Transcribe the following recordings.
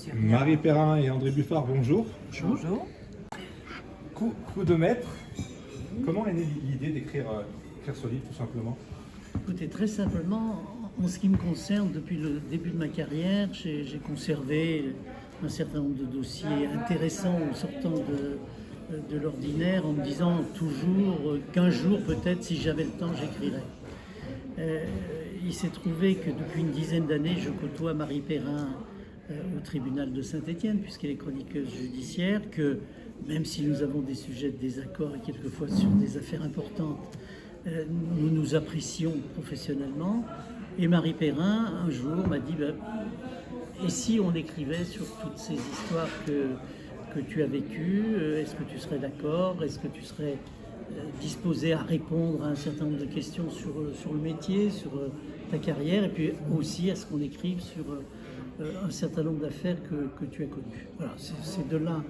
sûr. Marie Perrin et André Buffard, bonjour. Bonjour. Coup de maître, comment est née l'idée d'écrire ce livre tout simplement? Écoutez, très simplement, en ce qui me concerne, depuis le début de ma carrière, j'ai conservé un certain nombre de dossiers intéressants en sortant de l'ordinaire, en me disant toujours qu'un jour, peut-être, si j'avais le temps, j'écrirais. Il s'est trouvé que depuis une dizaine d'années, je côtoie Marie Perrin au tribunal de Saint-Étienne, puisqu'elle est chroniqueuse judiciaire, que même si nous avons des sujets de désaccord et quelquefois sur des affaires importantes, nous nous apprécions professionnellement. Et Marie Perrin, un jour, m'a dit et si on écrivait sur toutes ces histoires que tu as vécues, est-ce que tu serais d'accord? Est-ce que tu serais disposé à répondre à un certain nombre de questions sur le métier, sur ta carrière, et puis aussi à ce qu'on écrive sur un certain nombre d'affaires que tu as connues. Voilà, c'est de là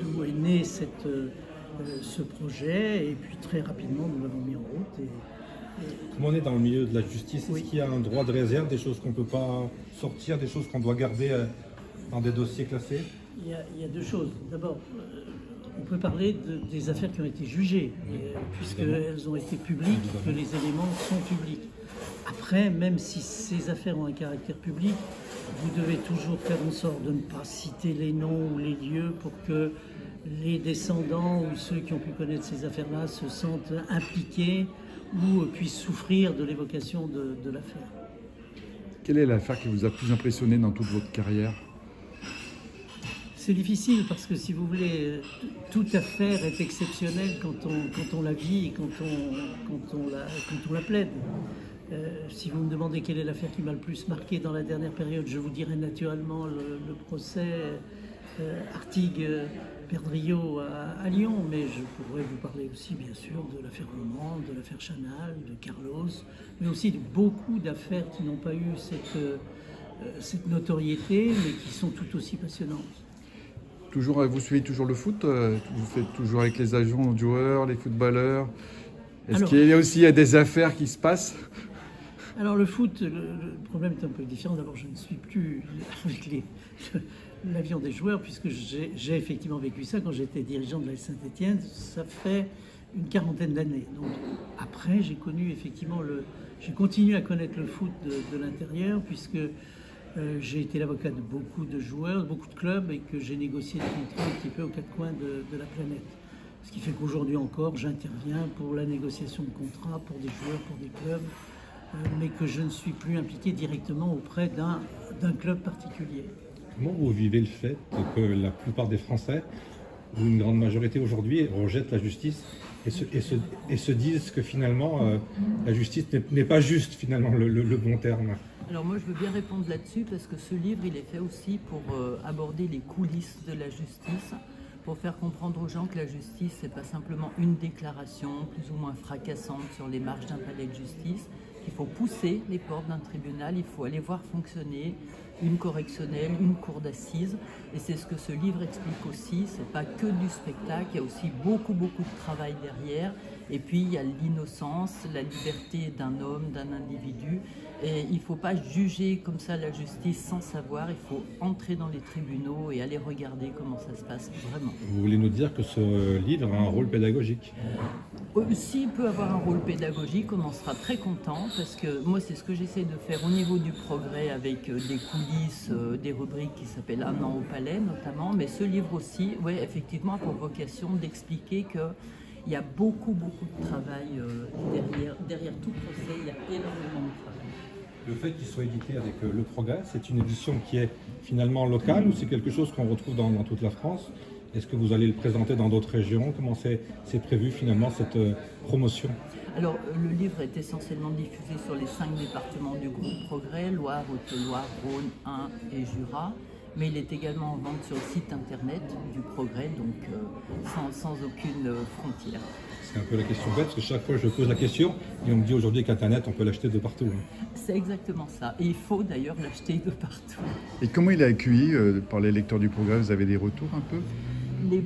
d'où est né ce projet, et puis très rapidement nous l'avons mis en route. Comme on est dans le milieu de la justice, Oui. est-ce qu'il y a un droit de réserve, des choses qu'on ne peut pas sortir, des choses qu'on doit garder dans des dossiers classés? Il y a deux choses. D'abord, on peut parler des affaires qui ont été jugées, puisqu'elles ont été publiques, que les éléments sont publics. Après, même si ces affaires ont un caractère public, vous devez toujours faire en sorte de ne pas citer les noms ou les lieux pour que les descendants ou ceux qui ont pu connaître ces affaires-là se sentent impliqués ou puissent souffrir de l'évocation de l'affaire. Quelle est l'affaire qui vous a plus impressionné dans toute votre carrière? C'est difficile parce que, si vous voulez, toute affaire est exceptionnelle quand on la vit et quand on la plaide. Si vous me demandez quelle est l'affaire qui m'a le plus marqué dans la dernière période, je vous dirai naturellement le procès Artigues-Perdriau à Lyon, mais je pourrais vous parler aussi, bien sûr, de l'affaire Roman, de l'affaire Chanal, de Carlos, mais aussi de beaucoup d'affaires qui n'ont pas eu cette notoriété, mais qui sont tout aussi passionnantes. Vous suivez toujours le foot? Vous faites toujours avec les agents, les joueurs, les footballeurs? Est-ce qu'il y a aussi des affaires qui se passent? Alors le foot, le problème est un peu différent. D'abord, je ne suis plus avec l'avion des joueurs, puisque j'ai effectivement vécu ça quand j'étais dirigeant de la Saint-Étienne. Ça fait une quarantaine d'années. Donc après, j'ai continué à connaître le foot de l'intérieur, puisque j'ai été l'avocat de beaucoup de joueurs, de beaucoup de clubs, et que j'ai négocié des contrats un petit peu aux quatre coins de la planète. Ce qui fait qu'aujourd'hui encore, j'interviens pour la négociation de contrats pour des joueurs, pour des clubs, mais que je ne suis plus impliqué directement auprès d'un club particulier. Comment vous vivez le fait que la plupart des Français, ou une grande majorité aujourd'hui, rejettent la justice et se disent que finalement la justice n'est pas juste, finalement, le bon terme? Alors moi, je veux bien répondre là-dessus parce que ce livre, il est fait aussi pour aborder les coulisses de la justice, pour faire comprendre aux gens que la justice, c'est pas simplement une déclaration plus ou moins fracassante sur les marches d'un palais de justice, qu'il faut pousser les portes d'un tribunal, il faut aller voir fonctionner une correctionnelle, une cour d'assises, et c'est ce que ce livre explique aussi. C'est pas que du spectacle, il y a aussi beaucoup de travail derrière, et puis il y a l'innocence, la liberté d'un homme, d'un individu, et il ne faut pas juger comme ça la justice sans savoir, il faut entrer dans les tribunaux et aller regarder comment ça se passe vraiment. Vous voulez nous dire que ce livre a un rôle pédagogique? S'il peut avoir un rôle pédagogique, on en sera très content, parce que moi c'est ce que j'essaie de faire au niveau du progrès, avec des coulisses, des rubriques qui s'appellent Un an au palais notamment, mais ce livre aussi, ouais, effectivement, a pour vocation d'expliquer qu'il y a beaucoup de travail derrière tout procès, il y a énormément de travail. Le fait qu'il soit édité avec Le Progrès, c'est une édition qui est finalement locale, ou c'est quelque chose qu'on retrouve dans toute la France? Est-ce que vous allez le présenter dans d'autres régions? Comment c'est prévu finalement cette promotion? Alors, le livre est essentiellement diffusé sur les 5 départements du groupe Progrès, Loire, Haute-Loire, Rhône, Ain et Jura. Mais il est également en vente sur le site internet du Progrès, donc sans aucune frontière. C'est un peu la question bête, parce que chaque fois je pose la question, et on me dit aujourd'hui qu'Internet, on peut l'acheter de partout. C'est exactement ça. Et il faut d'ailleurs l'acheter de partout. Et comment il est accueilli par les lecteurs du Progrès? Vous avez des retours un peu?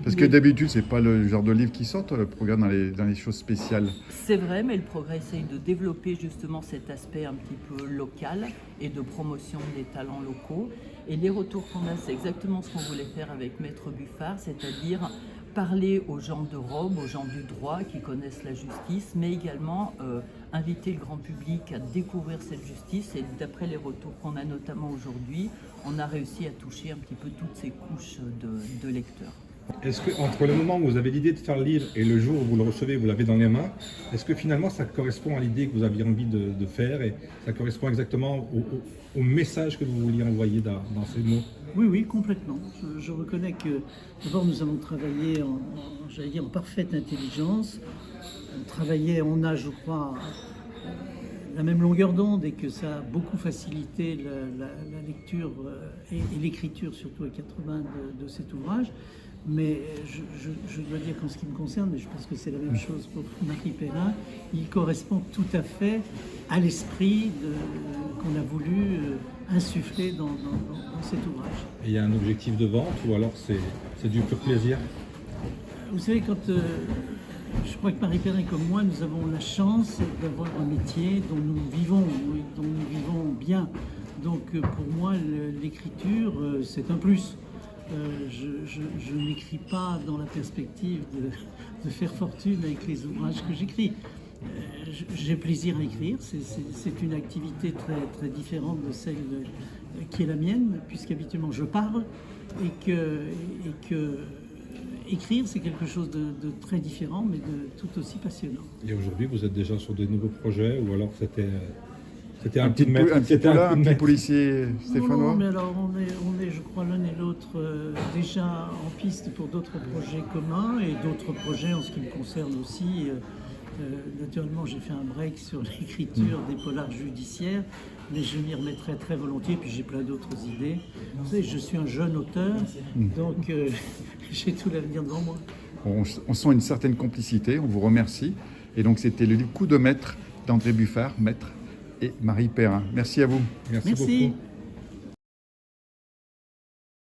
Parce que d'habitude, c'est pas le genre de livre qui sort, le Progrès, dans les choses spéciales. C'est vrai, mais le Progrès essaye de développer justement cet aspect un petit peu local et de promotion des talents locaux. Et les retours qu'on a, c'est exactement ce qu'on voulait faire avec Maître Buffard, c'est-à-dire parler aux gens de Rome, aux gens du droit qui connaissent la justice, mais également inviter le grand public à découvrir cette justice. Et d'après les retours qu'on a notamment aujourd'hui, on a réussi à toucher un petit peu toutes ces couches de lecteurs. Est-ce que entre le moment où vous avez l'idée de faire le livre et le jour où vous le recevez, vous l'avez dans les mains, est-ce que finalement ça correspond à l'idée que vous aviez envie de faire et ça correspond exactement au message que vous vouliez envoyer dans ces mots? Oui, oui, complètement. Je reconnais que d'abord nous avons travaillé j'allais dire, en parfaite intelligence. On a, je crois, la même longueur d'onde et que ça a beaucoup facilité la lecture et l'écriture, surtout à 80 de cet ouvrage. Mais je dois dire qu'en ce qui me concerne, mais je pense que c'est la même chose pour Marie Perrin, il correspond tout à fait à l'esprit qu'on a voulu insuffler dans cet ouvrage. Et il y a un objectif de vente ou alors c'est du pur plaisir? Vous savez, quand je crois que Marie Perrin comme moi, nous avons la chance d'avoir un métier dont nous vivons bien. Donc pour moi, l'écriture, c'est un plus. Je n'écris pas dans la perspective de faire fortune avec les ouvrages que j'écris. J'ai plaisir à écrire, c'est une activité très, très différente de celle qui est la mienne, puisqu'habituellement je parle et que écrire c'est quelque chose de très différent mais de tout aussi passionnant. Et aujourd'hui vous êtes déjà sur de nouveaux projets ou alors c'était un petit policier stéphanois? Non, mais alors on est, je crois, l'un et l'autre déjà en piste pour d'autres projets communs et d'autres projets en ce qui me concerne aussi. Naturellement, j'ai fait un break sur l'écriture des polars judiciaires, mais je m'y remettrai très volontiers, puis j'ai plein d'autres idées. Vous savez, je suis un jeune auteur, donc j'ai tout l'avenir devant moi. On sent une certaine complicité, on vous remercie. Et donc c'était le coup de maître d'André Buffard, maître, et Marie Perrin. Merci à vous. Merci beaucoup.